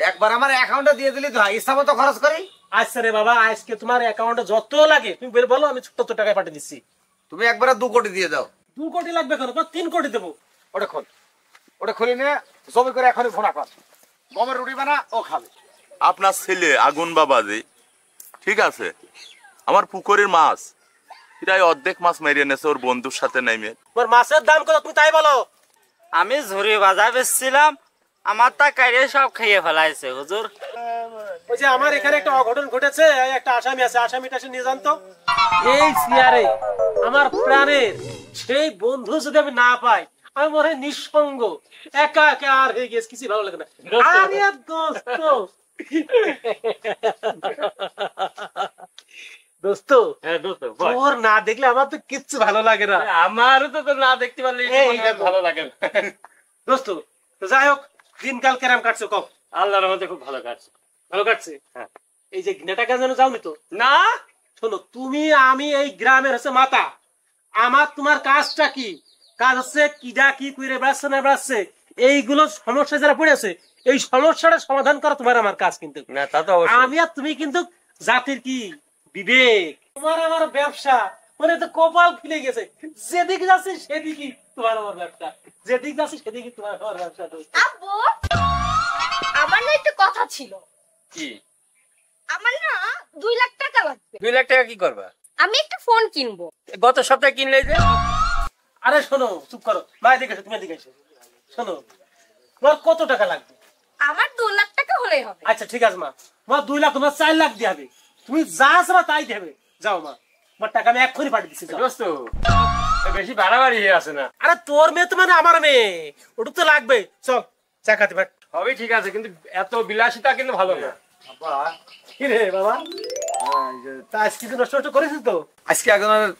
একবার আমার অ্যাকাউন্টে দিয়ে দিলি তো ইচ্ছা মতো খরচ করি। আচ্ছা রে বাবা, আজকে তোমার অ্যাকাউন্টে যত লাগে তুমি বলো, আমি ছোট্ট টাকায় পাঠিয়ে দিচ্ছি। তুমি একবারে 2 কোটি দিয়ে দাও। 2 কোটি লাগবে কেন? 3 কোটি দেবো। ওটা খোল, ওটা খুলে নিয়ে জমি করে এখনই ঘোনা কর, গমের রুটি বানা, ও খাবে। আপনার ছেলে আগুন বাবাজি ঠিক আছে, আমার পুকুরের মাছ প্রায় অর্ধেক মাছ মেরিয়ে নেছে ওর বন্ধুর সাথে নেমে। তোমার মাছের দাম কত তুমি তাই বলো। আমি ঝুরি বাজার বেচছিলাম, আমার তা কাইরে সব খেয়ে ফেলাইছে হুজুর। ওই যে আমার এখানে একটা অঘটন ঘটেছে, একটা আসামি আছে, আসামিটা এসে নিয়ে যান তো। এই চেয়ারে আমার প্রাণের সেই বন্ধু যদি আমি না পাই, আমি মনে হয় নিঃসঙ্গ, একা একা আর হয়ে গেছে, কিছু ভালো লাগে না। আরে দোস্ত, দোস্ত তোর না দেখলে আমার তো কিচ্ছু ভালো লাগে না। আমারও তো না দেখতে পারলে ভালো লাগে না দোস্ত। তো যাই হোক, দিনকাল কেরাম কাটছো কম? আল্লাহর রহমতে খুব ভালো কাটছে। ভালো কাটছে। এই যে নেটাকা যেন যাওনি তো? না শোনো, তুমি আমি এই গ্রামের হচ্ছে মাতা, আমার তোমার কাজটা কি? কাজ হচ্ছে কিডা কি কইরে বেড়াচ্ছে না বেড়াচ্ছে, এইগুলো সমস্যা যারা পড়েছে, এই সমস্যাটা সমাধান করা তোমার আমার কাজ। কিন্তু না তা তো আমি আর তুমি কিন্তু জাতির কি বিবেক, তোমার আমার ব্যবসা মানে তো কপাল খুলে গেছে, যেদিকে যাচ্ছে সেদিকে তোমার আমার ব্যবসা, যেদিকে যাচ্ছে সেদিকে তোমার আমার ব্যবসা। আব্বু, আমার না একটা কথা ছিল। কি? আমার না 2 লাখ টাকা লাগবে। 2 লাখ টাকা কি করবা? আমি একটা ফোন কিনবো। গত সপ্তাহে কিনলে যে। আরে শোনো, চুপ করো, মা এদিকে এসো, তুমি এদিকে এসো। শোনো, তোমার কত টাকা লাগবে? আমার 2 লাখ টাকা হলেই হবে। আচ্ছা ঠিক আছে মা, তোমার 2 লাখ, তোমার 4 লাখ দিয়ে হবে, তুমি যা চাবা তাই দেবে। যাও মা, তোমার টাকা আমি এক্ষুনি পাঠিয়ে দিচ্ছি। দোস্ত বেশি বাড়াবাড়ি হয়ে আছে না? আরে তোর মেয়ে তো মানে আমার মেয়ে, ওটুক তো লাগবে। চল চা খাতে পাঠ। হবে ঠিক আছে, কিন্তু এত বিলাসিতা কিন্তু ভালো না। কি রে বাবা, তা আজকে তো নষ্ট নষ্ট করেছিস তো? আজকে একজনের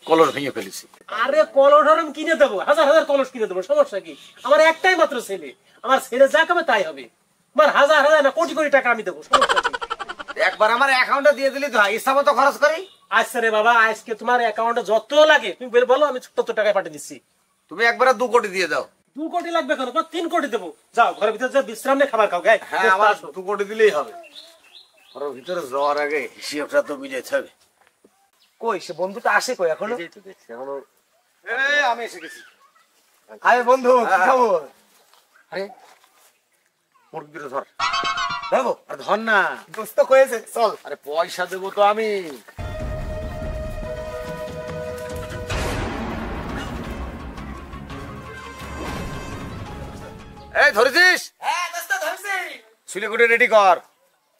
কলর ভেঙে ফেলেছি। আরে কলস আমি কিনে দেবো, হাজার হাজার কলস কিনে দেবো, সমস্যা কি? আমার একটাই মাত্র ছেলে, আমার ছেলে যা খাবে তাই হবে। আমার হাজার হাজার না কোটি কোটি টাকা আমি দেবো, সমস্যা কি? একবার আমার অ্যাকাউন্টে দিয়ে দিলি তো ইচ্ছা মতো খরচ করি। আচ্ছা রে বাবা, আজকে তোমার অ্যাকাউন্টে যত লাগে তুমি বলো, আমি ছোট্ট টাকায় পাঠিয়ে দিচ্ছি। তুমি একবারে 2 কোটি দিয়ে দাও। 2 কোটি লাগবে কেন? 3 কোটি দেবো। যাও ঘরের ভিতরে যা বিশ্রাম নিয়ে খাবার খাও। হ্যাঁ, আমার 2 কোটি দিলেই হবে। ঘরের ভিতরে যাওয়ার আগে হিসাবটা তো মিলাইতে হবে। কই সে বন্ধুটা আসে কই এখনো? এই আমি এসে গেছি। আরে বন্ধু, কি খবর? আরে মুরগি দুটো ধর। দেবো? আর ধর না, দোস্ত কয়েছে, চল। আরে পয়সা দেবো তো আমি। এই ধরেছিস? হ্যাঁ দোস্ত, ধরছি। শিলিগুড়ি রেডি কর।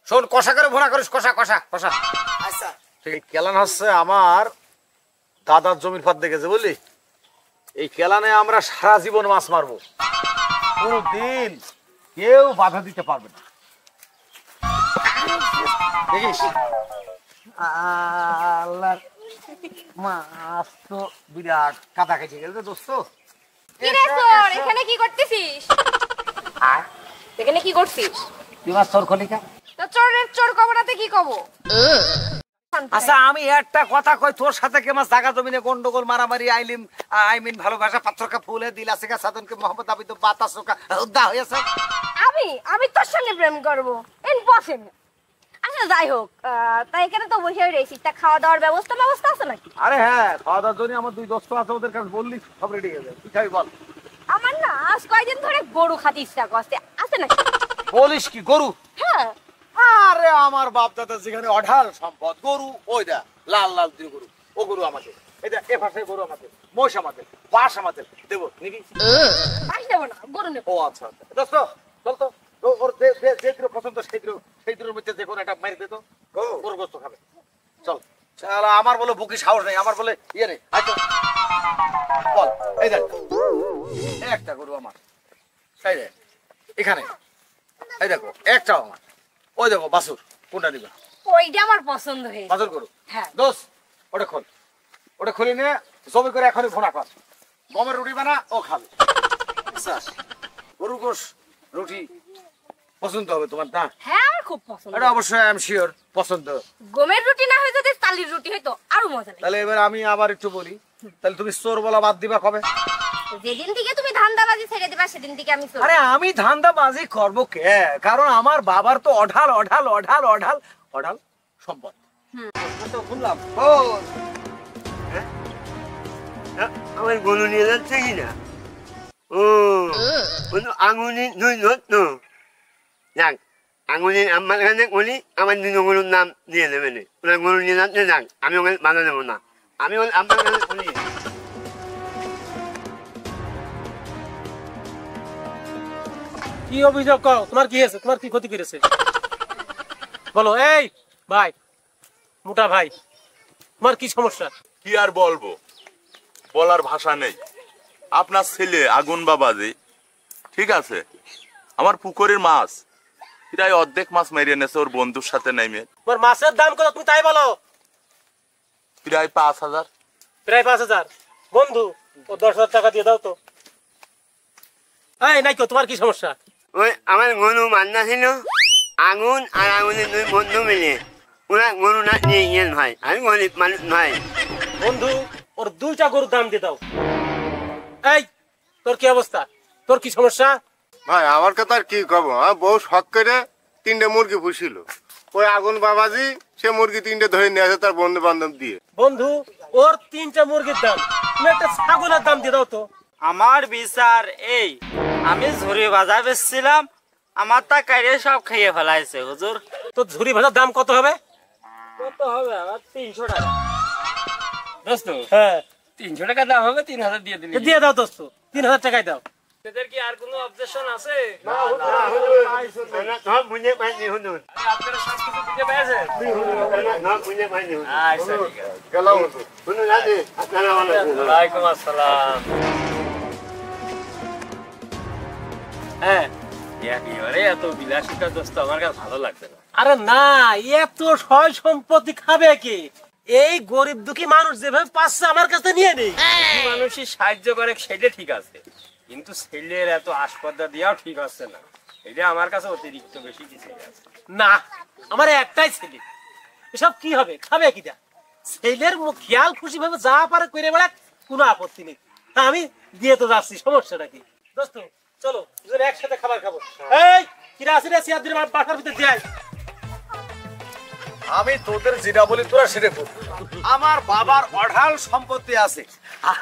শোন, কষা করে ভোনা করিস, কষা কষা কষা। আচ্ছা এই কেলান হচ্ছে আমার দাদার জমির পাত দেখেছে বুঝলি, এই কেলানে আমরা সারা জীবন মাছ মারবো, কোনদিন কেউ বাধা দিতে পারবে না, দেখিস। আল্লাহ, মাছ তো বিরাট কাদা খেয়েছে গেছে দোস্ত। কি রে তোর এখানে কি করতেছিস? এখানে কি করছিস? তুই মাছ তোর খলিকা। তো চোরের চোর কবরাতে কি কব? আচ্ছা আমি একটা কথা কই, তোর সাথে কে মাছ জায়গা জমিনে গন্ডগোল মারামারি আইমিন ভালোবাসা পাত্রকা ফুলে দিলা সেকা সাধনকে মোহাম্মদ আবিদ বাতাসকা উদ্দা হয়েছে। আমি তোর সঙ্গে প্রেম করব, ইম্পসিবল। আচ্ছা যাই হোক, তাই এখানে তো বসে রয়েছি, তা খাওয়া দাওয়ার ব্যবস্থা আছে নাকি? আরে হ্যাঁ, খাওয়া দাওয়ার জন্য আমার 2 দোস্ত আছে, ওদের কাছে বললি সব রেডি হয়ে যাবে। তুই খাবি বল? আমার না আজ কয়েকদিন ধরে গরু খাতে ইচ্ছা করছে, আছে নাকি? বলিস কি, গরু? হ্যাঁ। আরে আমার বাপ দাদা যেখানে অঢাল সম্পদ, গরু ওই দা লাল লাল দুই গরু, ও গরু আমাদের, এই দা এ পাশে গরু আমাদের, মোষ আমাদের, বাস আমাদের, দেবো নিবি? বাস দেবো না, গরু নেবো। ও আচ্ছা আচ্ছা, দোস্ত চল তো, ওর যে দিন পছন্দ সেই দিনের মধ্যে যে কোনো একটা মারি দে তো, গরু গোস্ত খাবে। চল চল, আমার বলে বুকি সাহস নেই, আমার বলে ইয়ে নেই। আচ্ছা বল, এই দেখ একটা গরু আমার, এই দেখ এখানে, এই দেখো একটাও আমার, ওই দেখো বাছুর, কোনটা নিবা? ওইটা আমার পছন্দ হয়েছে। বাছুর গরু? হ্যাঁ। দোস্ত ওটা খোল, ওটা খুলে নিয়ে জমি করে এখনই ভোনা কর, গমের রুটি বানা, ও খাবে। আচ্ছা গরু গোশ রুটি পছন্দ হবে তোমার না? হ্যাঁ আমার খুব পছন্দ। এটা অবশ্যই আই এম শিওর পছন্দ। গমের রুটি না হয় যদি চালের রুটি হয়তো আরো মজা লাগে। তাহলে এবার আমি আবার একটু বলি, তাহলে তুমি চোর বলা বাদ দিবা কবে? যেদিন থেকে তুমি ধান্দাবাজি ছেড়ে দিবা সেদিন থেকে আমি চলবো। আরে আমি ধান্দাবাজি করবো কে? কারণ আমার বাবার তো অঢাল অঢাল অঢাল অঢাল অঢাল সম্পদ। তো শুনলাম ও আমার গরু নিয়ে যাচ্ছে কিনা? ও আঙুনি দুই যত্ন যাক, আঙুনি আমার কাছে বলি আমার দুই গরুর নাম দিয়ে দেবেন। ওরা গরু নিয়ে যাচ্ছে যাক, আমি ওখানে বাধা দেবো না। আমি আপনার কাছে বলি কি অভিযোগ কও? তোমার কি হয়েছে? তোমার কি ক্ষতি করেছে বলো। এই ভাই, মোটা ভাই, তোমার কি সমস্যা? কি আর বলবো, বলার ভাষা নেই। আপনার ছেলে আগুন বাবাজি, ঠিক আছে, আমার পুকুরের মাছ প্রায় অর্ধেক মাছ মেরিয়ে নেছে ওর বন্ধুর সাথে নেমে। তোমার মাছের দাম কত তুমি তাই বলো? প্রায় 5,000। প্রায় 5,000। বন্ধু, ও 10,000 টাকা দিয়ে দাও তো। এই নাইকো, তোমার কি সমস্যা? ওই আমার গরু মান্না ছিল, আগুন আর আগুনের দুই বন্ধু মিলে ওরা গরু না নিয়ে গিয়েন ভাই। আমি গরিব মানুষ ভাই। বন্ধু, ওর 2টা গরুর দাম দিয়ে দাও। এই তোর কি অবস্থা? তোর কি সমস্যা? ভাই আমার কথা আর কি কব, বউ শখ করে 3টে মুরগি পুষিল। ওই আগুন বাবাজি সে মুরগি 3টে ধরে নিয়ে আসে তার বন্ধু বান্ধব দিয়ে। বন্ধু, ওর 3টা মুরগির দাম, তুমি একটা ছাগলের দাম দিয়ে দাও তো। আমার বিচার এই, আমি ঝুরি ভাজা বেচছিলাম, আমার তা কাইরে সব খেয়ে ফেলাইছে হুজুর। তো ঝুরি ভাজার দাম কত হবে? কত হবে? আমার 300 টাকা। দোস্ত হ্যাঁ, 300 টাকা দাম হবে, 3,000 দিয়ে দিলি। দিয়ে দাও দোস্ত, 3,000 টাকাই দাও। তোদের কি আর কোনো অবজেকশন আছে? বুঝে পাইনি হুজুর, আপনারা সব কিছু বুঝে পেয়েছেন? বুঝে পাইনি আচ্ছা ঠিক আছে। গেলাম হুজুর। হুজুর আছে আপনারা ভালো আছেন? ওয়ালাইকুম আসসালাম। হ্যাঁ, একেবারে এত বিলাসিতা দোস্ত আমার কাছে ভালো লাগছে না। আরে না, এত সয় সম্পত্তি খাবে কি? এই গরিব দুঃখী মানুষ যেভাবে পাচ্ছে আমার কাছে নিয়ে নেই। কি মানুষই সাহায্য করে সেটা ঠিক আছে, কিন্তু ছেলের এত আসপদ্দা দেওয়াও ঠিক আছে না। এটা আমার কাছে অতিরিক্ত বেশি কিছু আছে। না, আমার একটাই ছেলে, এসব কি হবে? খাবে কিটা? ছেলের মুখ খেয়াল খুশি ভাবে যা পারে করে বেড়া, কোনো আপত্তি নেই। তা আমি দিয়ে তো যাচ্ছি, সমস্যাটা কি? দোস্ত চলো, দুজনে একসাথে খাবার খাবো। এই কিরা আছে রে, চেয়ার দিয়ে বাসার ভিতরে যায়। আমি তোদের যেটা বলি তোরা সেটা কর। আমার বাবার অঢাল সম্পত্তি আছে।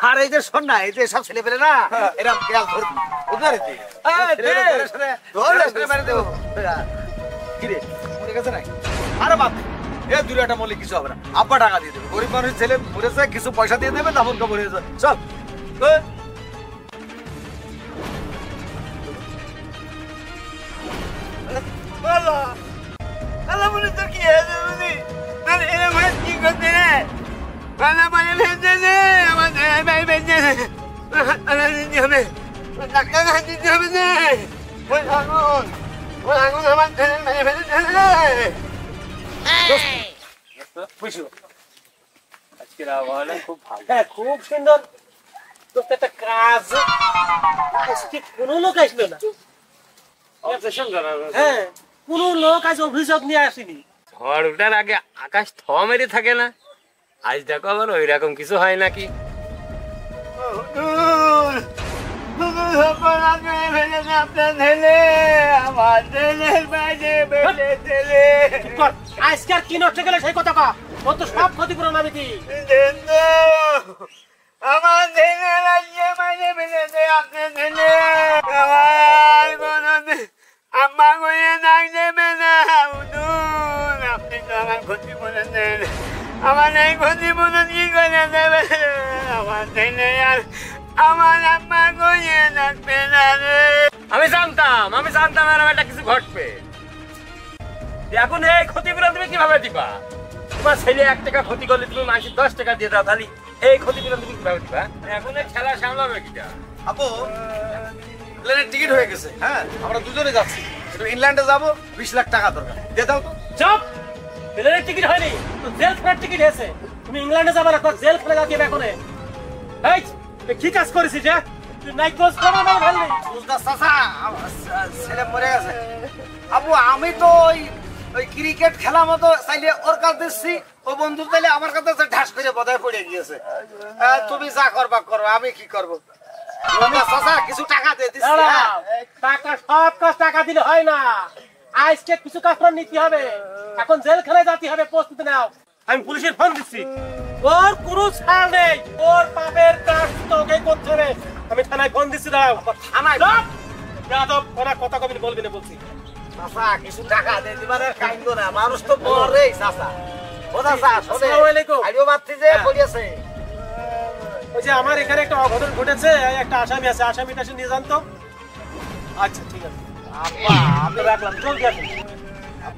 আর এই যে শোন না, এই যে সব ছেলে পেলে না, এরকম খেয়াল ধরবি ওদের কিরে মরে গেছে নাকি? আরে বাপ, এ দূরে একটা মলে কিছু হবে না। আব্বা টাকা দিয়ে দেবে, গরিব মানুষ ছেলে মরেছে, কিছু পয়সা দিয়ে দেবে, তখন খবর হয়ে যাবে। চল আল্লাহ বলে তোর কি হয়েছে বুঝি? তাহলে এরকম হয় কি করতে রে? বালা বালা ভেজে রে, আমার ভাই ভেজে রে। হাত দিতে হবে, ডাক্তার হাত দিতে হবে রে। ওই আগুন আমার ছেলে মেয়ে ফেলেছে রে। বুঝলো? আজকের আবহাওয়াটা খুব ভালো। হ্যাঁ, খুব সুন্দর। তো একটা কাজ, আজকে কোনো লোক আসলো না। অবজেকশন জানাবো। হ্যাঁ, কোনো লোক আজ অভিযোগ নিয়ে আসেনি। ঝড় ওঠার আগে আকাশ থ মেরে থাকে না, আজ দেখো আবার ওই রকম কিছু হয় নাকি? হুজুর, হুজুর সকল আগুনে ফেলেছে আপনার ছেলে, আমার ছেলের বাইরে ফেলেছে রে। আজকে আর কি নষ্ট গেলে সেই কথা কা, ও তো সব ক্ষতিপূরণ আমি কি? দেন তো, আমার ছেলে রাজ্যে বাইরে ফেলেছে আপনার ছেলে। আমার কোনো আম্মা করে নাক দেবে না হুজুর, আপনি তো আমার ক্ষতিপূরণ দেন। আমার এই ক্ষতিপূরণ কি করে দেবে? আমার ছেলে আর আমার আম্মা করে রাখবে না রে। আমি জানতাম এরকম একটা কিছু ঘটবে। এখন এই ক্ষতিপূরণ তুমি কিভাবে দিবা? তোমার ছেলে 1 টাকা ক্ষতি করলে তুমি মাসে 10 টাকা দিয়ে দাও, তাহলে এই ক্ষতিপূরণ তুমি কিভাবে দিবা? এখন এই খেলা সামলাবে কিটা? আপু, প্লেনের টিকিট হয়ে গেছে। হ্যাঁ, আমরা দুজনে যাচ্ছি। ইংল্যান্ডে যাবো, 20 লাখ টাকা দরকার। দিয়ে দাও তো। চুপ! প্লেনের টিকিট হয়নি, তো জেল খেলার টিকিট হয়েছে। তুমি ইংল্যান্ডে যাবে না, জেল খেলে যাবে এখন। এই তুই কি কাজ করেছিস? তুই নাই ক্লোজ করো না ভালো নেই। বুঝদাস চাচা, আমার ছেলে মরে গেছে। আপু, আমি তো ওই ক্রিকেট খেলা মতো চাইলে ওর কাছে দিচ্ছি, ও বন্ধু চাইলে আমার কাছে ঢাস করে বদায় পড়ে গিয়েছে। তুমি যা করবা করো, আমি কি করবো? চাচা কিছু টাকা দিয়ে দিচ্ছি দাঁড়াও, টাকা সব কাজ টাকা দিলে হয় না, আজকে কিছু কাজ করে নিতে হবে, এখন জেলখানায় যেতে হবে, প্রস্তুতি নাও। আমি পুলিশের ফোন দিচ্ছি, ওর কোনো ছাড় নেই, ওর পাপের কাজ তোকে করতে হবে। আমি থানায় ফোন দিচ্ছি, দাও। থানায় যাদব ওরা কথা কবি বলবি না বলছি। চাচা কিছু টাকা দিয়ে দিবার কাইন্দ না, মানুষ তো মরে চাচা। ও চাচা শোনে, আসসালামু আলাইকুম। আইও মাত্রি যে বলিয়েছে ওই যে আমার এখানে একটা অঘটন ঘটেছে, একটা আসামি আছে, আসামিটা এসে নিয়ে যান তো। আচ্ছা ঠিক আছে, আব্বা আমি রাখলাম, জলদি আসুন।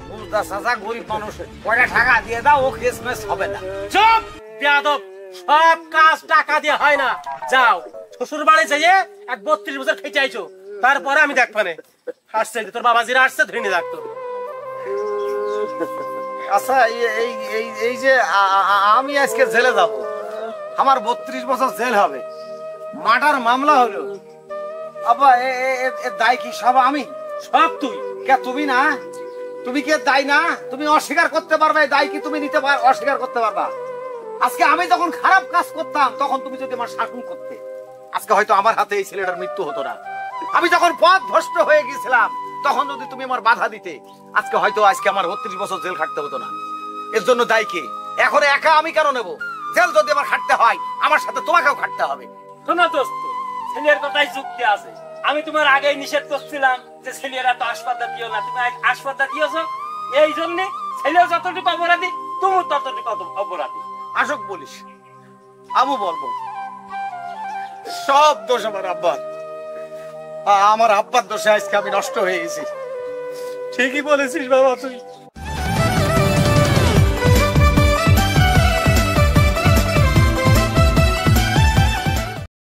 বুঝদা চাচা গরিব মানুষ, কয়টা টাকা দিয়ে দাও, ও কেসমেস হবে না। চুপ বেয়াদব, সব কাজ টাকা দিয়ে হয় না। যাও শ্বশুর বাড়ি যাইয়ে এক 32 বছর খেটে আইছো, তারপরে আমি দেখবানে আসছে, তোর বাবাজিরা আসছে, ধরে নিয়ে রাখতো। আচ্ছা এই এই এই যে আমি আজকে জেলে যাব, আমার 32 বছর জেল হবে, মার্ডার মামলা হলো, আব্বা এর দায় কি সব আমি? সব তুই। কে তুমি না? তুমি কে দায় না? তুমি অস্বীকার করতে পারবে এই দায় কি তুমি নিতে অস্বীকার করতে পারবা? আজকে আমি যখন খারাপ কাজ করতাম তখন তুমি যদি আমার শাসন করতে, আজকে হয়তো আমার হাতে এই ছেলেটার মৃত্যু হতো না। আমি যখন পথ ভ্রষ্ট হয়ে গেছিলাম তখন যদি তুমি আমার বাধা দিতে, আজকে হয়তো আজকে আমার 32 বছর জেল খাটতে হতো না। এর জন্য দায় কে? এখন একা আমি কেন নেব? জেল যদি আমার খাটতে হয়, আমার সাথে তোমাকেও খাটতে হবে। শোনো দোস্ত, ছেলের কথাই যুক্তি আছে। আমি তোমার আগেই নিষেধ করছিলাম যে ছেলেরা তো আসপাতা দিও না, তুমি আসপাতা দিয়েছো, এই জন্য ছেলেও যতটুকু অপরাধী, তুমি ততটুকু অপরাধী। আসক বলিস, আমি বলবো সব দোষ আমার আব্বার। আমার আব্বার দোষে আজকে আমি নষ্ট হয়ে গেছি। ঠিকই বলেছিস বাবা তুই।